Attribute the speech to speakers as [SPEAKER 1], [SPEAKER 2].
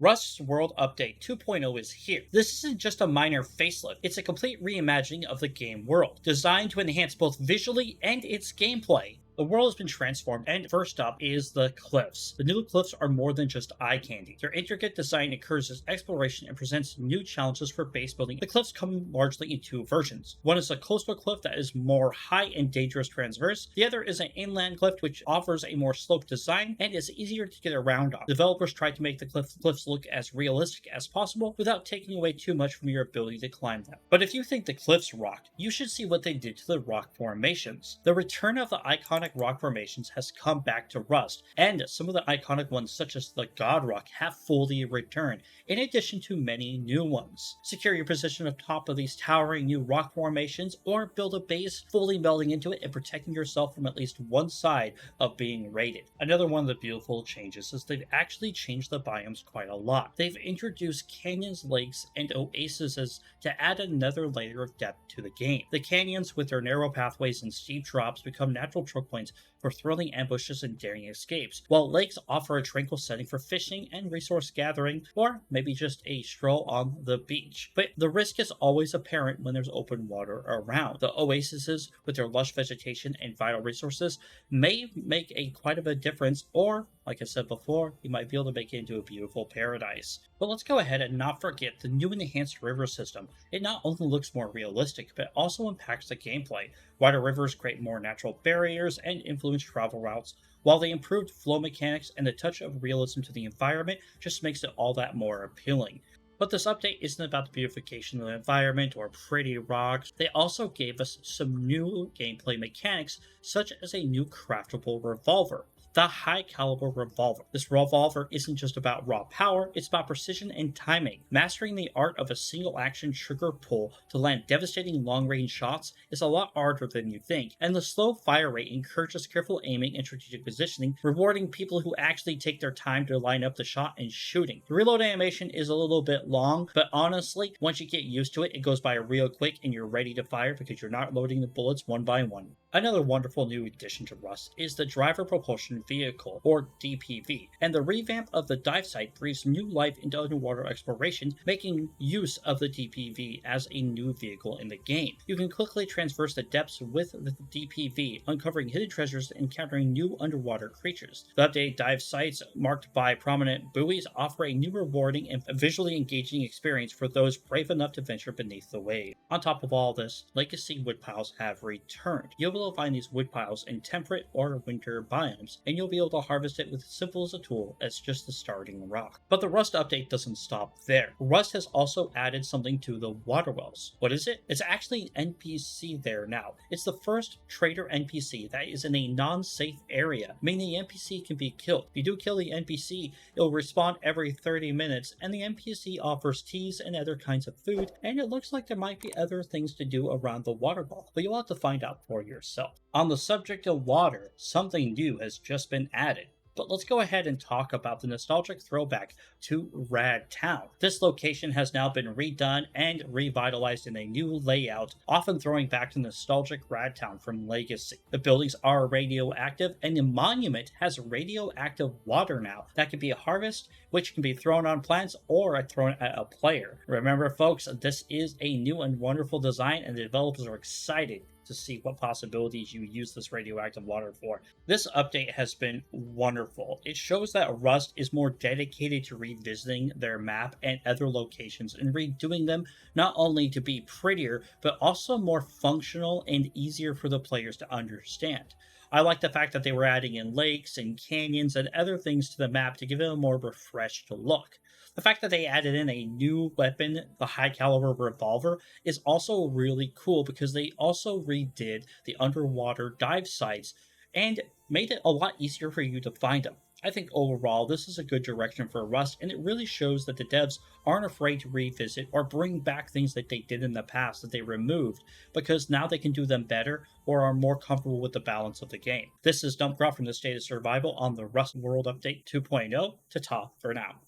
[SPEAKER 1] Rust's World Update 2.0 is here. This isn't just a minor facelift, it's a complete reimagining of the game world, designed to enhance both visually and its gameplay. The world has been transformed, and first up is the cliffs. The new cliffs are more than just eye candy. Their intricate design encourages exploration and presents new challenges for base building. The cliffs come largely in two versions. One is a coastal cliff that is more high and dangerous transverse. The other is an inland cliff which offers a more sloped design and is easier to get around on. Developers tried to make the cliffs look as realistic as possible without taking away too much from your ability to climb them. But if you think the cliffs rocked, you should see what they did to the rock formations. The return of the iconic rock formations has come back to Rust, and some of the iconic ones such as the God Rock have fully returned, in addition to many new ones. Secure your position atop of these towering new rock formations, or build a base fully melding into it and protecting yourself from at least one side of being raided. Another one of the beautiful changes is they've actually changed the biomes quite a lot. They've introduced canyons, lakes, and oases to add another layer of depth to the game. The canyons, with their narrow pathways and steep drops, become natural choke points for thrilling ambushes and daring escapes, while lakes offer a tranquil setting for fishing and resource gathering, or maybe just a stroll on the beach. But the risk is always apparent when there's open water around. The oases, with their lush vegetation and vital resources, may make quite of a difference, or, like I said before, you might be able to make it into a beautiful paradise. But let's go ahead and not forget the new and enhanced river system. It not only looks more realistic, but also impacts the gameplay. Wider rivers create more natural barriers and influence travel routes, while the improved flow mechanics and the touch of realism to the environment just makes it all that more appealing. But this update isn't about the beautification of the environment or pretty rocks. They also gave us some new gameplay mechanics, such as a new craftable revolver. The Caliber Revolver. This revolver isn't just about raw power, it's about precision and timing. Mastering the art of a single action trigger pull to land devastating long range shots is a lot harder than you think, and the slow fire rate encourages careful aiming and strategic positioning, rewarding people who actually take their time to line up the shot and shooting. The reload animation is a little bit long, but honestly, once you get used to it, it goes by real quick and you're ready to fire because you're not loading the bullets one by one. Another wonderful new addition to Rust is the Driver Propulsion Vehicle, or DPV, and the revamp of the dive site breathes new life into underwater exploration, making use of the DPV as a new vehicle in the game. You can quickly traverse the depths with the DPV, uncovering hidden treasures and encountering new underwater creatures. The updated dive sites, marked by prominent buoys, offer a new rewarding and visually engaging experience for those brave enough to venture beneath the waves. On top of all this, legacy woodpiles have returned. You'll be able to find these woodpiles in temperate or winter biomes, and you'll be able to harvest it with as simple as a tool as just the starting rock. But the Rust update doesn't stop there. Rust has also added something to the water wells. What is it? It's actually an NPC there now. It's the first trader NPC that is in a non-safe area, meaning the NPC can be killed. If you do kill the NPC, it'll respawn every 30 minutes, and the NPC offers teas and other kinds of food, and it looks like there might be other things to do around the water well, but you'll have to find out for yourself. On the subject of water, something new has just been added. But let's go ahead and talk about the nostalgic throwback to RadTown. This location has now been redone and revitalized in a new layout, often throwing back to nostalgic RadTown from Legacy. The buildings are radioactive, and the monument has radioactive water now that can be harvested, which can be thrown on plants or thrown at a player. Remember, folks, this is a new and wonderful design, and the developers are excited to see what possibilities you use this radioactive water for. This update has been wonderful. It shows that Rust is more dedicated to revisiting their map and other locations and redoing them not only to be prettier, but also more functional and easier for the players to understand. I like the fact that they were adding in lakes and canyons and other things to the map to give it a more refreshed look. The fact that they added in a new weapon, the Caliber Revolver, is also really cool because they also redid the underwater dive sites and made it a lot easier for you to find them. I think overall this is a good direction for Rust, and it really shows that the devs aren't afraid to revisit or bring back things that they did in the past that they removed, because now they can do them better or are more comfortable with the balance of the game. This is Dumpgraph from the State of Survival on the Rust World Update 2.0. Ta-ta for now.